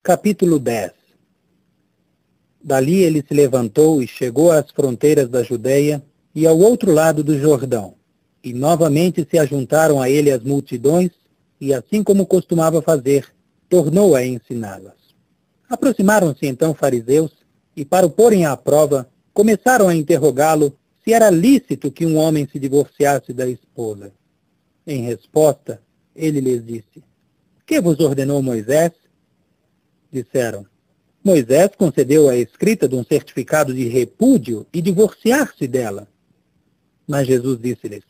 Capítulo 10. Dali ele se levantou e chegou às fronteiras da Judeia e ao outro lado do Jordão. E novamente se ajuntaram a ele as multidões, e assim como costumava fazer, tornou a ensiná-las. Aproximaram-se então fariseus, e para o porem à prova, começaram a interrogá-lo se era lícito que um homem se divorciasse da esposa. Em resposta, ele lhes disse: "Que vos ordenou Moisés?" Disseram: "Moisés concedeu a escrita de um certificado de repúdio e divorciar-se dela." Mas Jesus disse-lhes: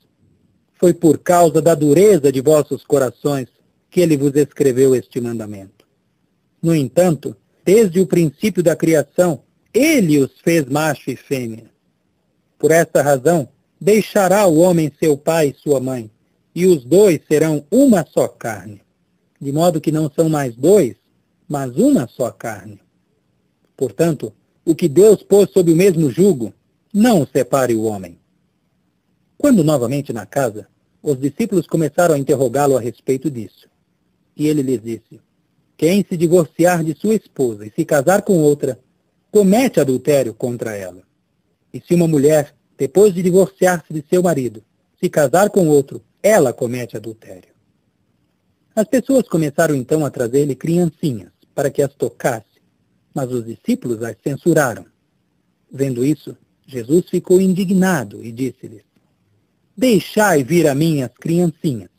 "Foi por causa da dureza de vossos corações que ele vos escreveu este mandamento. No entanto, desde o princípio da criação, ele os fez macho e fêmea. Por esta razão, deixará o homem seu pai e sua mãe, e os dois serão uma só carne. De modo que não são mais dois, mas uma só carne. Portanto, o que Deus pôs sob o mesmo jugo, não o separe o homem." Quando novamente na casa, os discípulos começaram a interrogá-lo a respeito disso. E ele lhes disse: "Quem se divorciar de sua esposa e se casar com outra, comete adultério contra ela. E se uma mulher, depois de divorciar-se de seu marido, se casar com outro, ela comete adultério." As pessoas começaram então a trazer-lhe criancinhas, para que as tocasse, mas os discípulos as censuraram. Vendo isso, Jesus ficou indignado e disse-lhes: "Deixai vir a mim as criancinhas.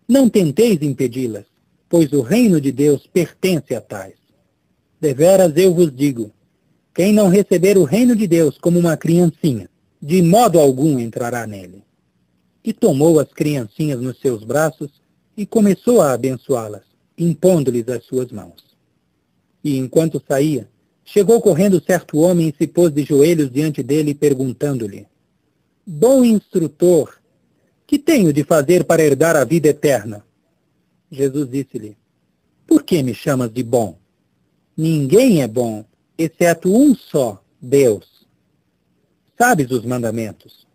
Não tenteis impedi-las, pois o reino de Deus pertence a tais. Deveras eu vos digo, quem não receber o reino de Deus como uma criancinha, de modo algum entrará nele." E tomou as criancinhas nos seus braços e começou a abençoá-las, impondo-lhes as suas mãos. E enquanto saía, chegou correndo certo homem e se pôs de joelhos diante dele, perguntando-lhe: "Bom instrutor, que tenho de fazer para herdar a vida eterna?" Jesus disse-lhe: "Por que me chamas de bom? Ninguém é bom, exceto um só, Deus. Sabes os mandamentos: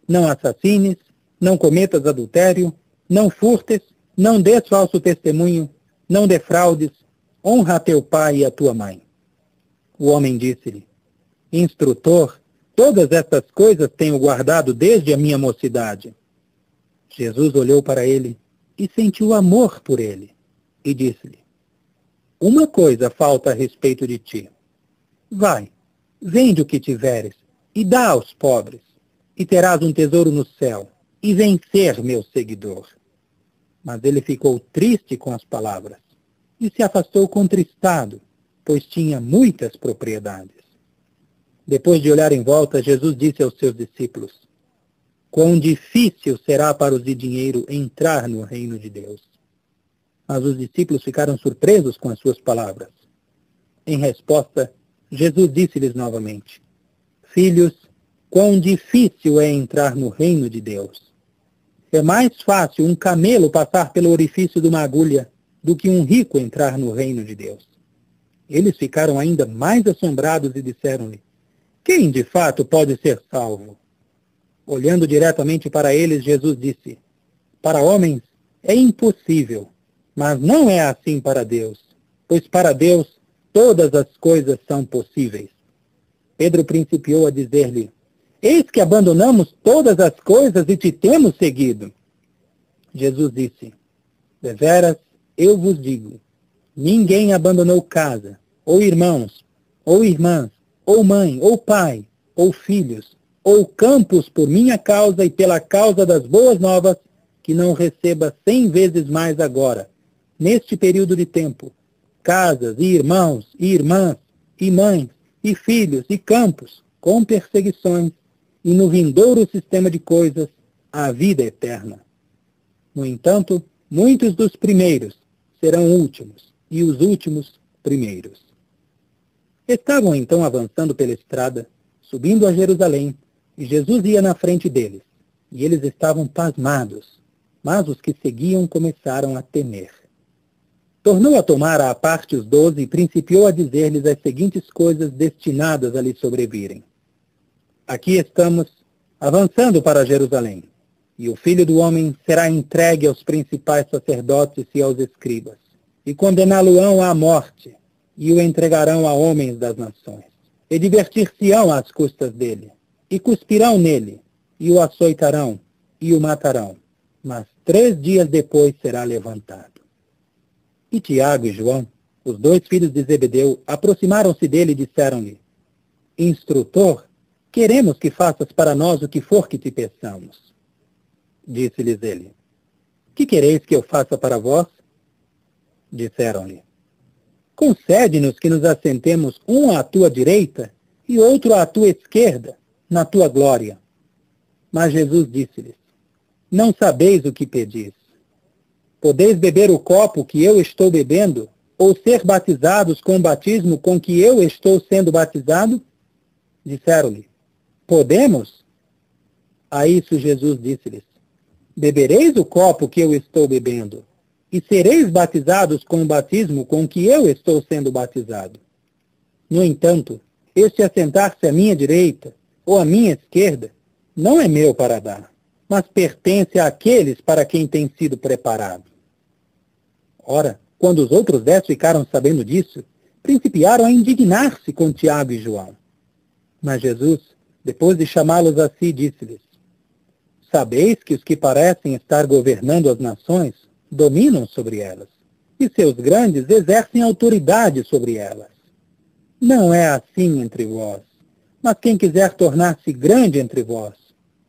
não assassines, não cometas adultério, não furtes, não dês falso testemunho, não defraudes, honra a teu pai e a tua mãe." O homem disse-lhe: "Instrutor, todas estas coisas tenho guardado desde a minha mocidade." Jesus olhou para ele e sentiu amor por ele, e disse-lhe: "Uma coisa falta a respeito de ti. Vai, vende o que tiveres, e dá aos pobres, e terás um tesouro no céu, e vem ser meu seguidor." Mas ele ficou triste com as palavras, e se afastou contristado, pois tinha muitas propriedades. Depois de olhar em volta, Jesus disse aos seus discípulos: "Quão difícil será para os de dinheiro entrar no reino de Deus." Mas os discípulos ficaram surpresos com as suas palavras. Em resposta, Jesus disse-lhes novamente: "Filhos, quão difícil é entrar no reino de Deus. É mais fácil um camelo passar pelo orifício de uma agulha do que um rico entrar no reino de Deus." Eles ficaram ainda mais assombrados e disseram-lhe: "Quem de fato pode ser salvo?" Olhando diretamente para eles, Jesus disse: "Para homens é impossível, mas não é assim para Deus, pois para Deus todas as coisas são possíveis." Pedro principiou a dizer-lhe: "Eis que abandonamos todas as coisas e te temos seguido." Jesus disse: "Deveras, eu vos digo, ninguém abandonou casa, ou irmãos, ou irmãs, ou mãe, ou pai, ou filhos, ou campos por minha causa e pela causa das boas novas, que não receba 100 vezes mais agora, neste período de tempo, casas, e irmãos, e irmãs, e mães, e filhos, e campos, com perseguições, e no vindouro sistema de coisas, a vida eterna. No entanto, muitos dos primeiros serão últimos, e os últimos primeiros." Estavam então avançando pela estrada, subindo a Jerusalém, e Jesus ia na frente deles, e eles estavam pasmados, mas os que seguiam começaram a temer. Tornou a tomar à parte os 12 e principiou a dizer-lhes as seguintes coisas destinadas a lhes sobrevirem: "Aqui estamos, avançando para Jerusalém, e o Filho do Homem será entregue aos principais sacerdotes e aos escribas, e condená-lo-ão à morte, e o entregarão a homens das nações, e divertir-se-ão às custas dele, e cuspirão nele, e o açoitarão, e o matarão, mas 3 dias depois será levantado. E Tiago e João, os 2 filhos de Zebedeu, aproximaram-se dele e disseram-lhe: Instrutor, queremos que faças para nós o que for que te peçamos. Disse-lhes ele: Que quereis que eu faça para vós? Disseram-lhe: Concede-nos que nos assentemos um à tua direita e outro à tua esquerda, na tua glória. Mas Jesus disse-lhes: Não sabeis o que pedis. Podeis beber o copo que eu estou bebendo, ou ser batizados com o batismo com que eu estou sendo batizado? Disseram-lhe: Podemos? A isso Jesus disse-lhes: Bebereis o copo que eu estou bebendo, e sereis batizados com o batismo com que eu estou sendo batizado. No entanto, este assentar-se à minha direita, ou à minha esquerda, não é meu para dar, mas pertence àqueles para quem tem sido preparado. Ora, quando os outros 10 ficaram sabendo disso, principiaram a indignar-se com Tiago e João. Mas Jesus, depois de chamá-los a si, disse-lhes: Sabeis que os que parecem estar governando as nações dominam sobre elas, e seus grandes exercem autoridade sobre elas. Não é assim entre vós, mas quem quiser tornar-se grande entre vós,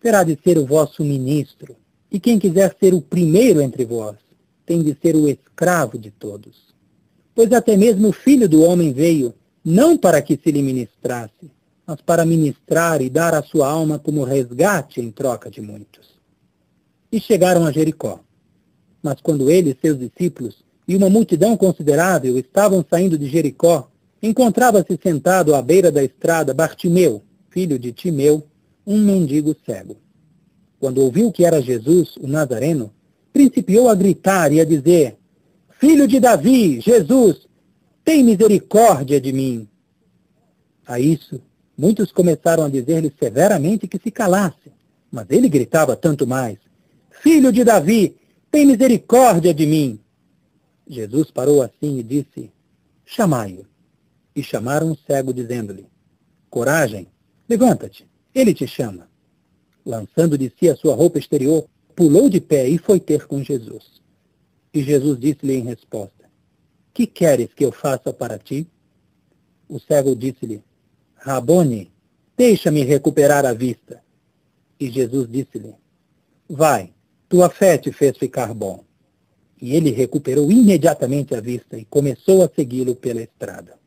terá de ser o vosso ministro, e quem quiser ser o primeiro entre vós, tem de ser o escravo de todos. Pois até mesmo o Filho do Homem veio, não para que se lhe ministrasse, mas para ministrar e dar a sua alma como resgate em troca de muitos. E chegaram a Jericó. Mas quando ele e seus discípulos e uma multidão considerável estavam saindo de Jericó, encontrava-se sentado à beira da estrada Bartimeu, filho de Timeu, um mendigo cego. Quando ouviu que era Jesus, o Nazareno, principiou a gritar e a dizer: Filho de Davi, Jesus, tem misericórdia de mim. A isso, muitos começaram a dizer-lhe severamente que se calasse, mas ele gritava tanto mais: Filho de Davi, tem misericórdia de mim. Jesus parou assim e disse: Chamai-o. E chamaram o cego, dizendo-lhe: Coragem, levanta-te, ele te chama. Lançando de si a sua roupa exterior, pulou de pé e foi ter com Jesus. E Jesus disse-lhe em resposta: Que queres que eu faça para ti? O cego disse-lhe: Rabone, deixa-me recuperar a vista. E Jesus disse-lhe: Vai, tua fé te fez ficar bom. E ele recuperou imediatamente a vista e começou a segui-lo pela estrada.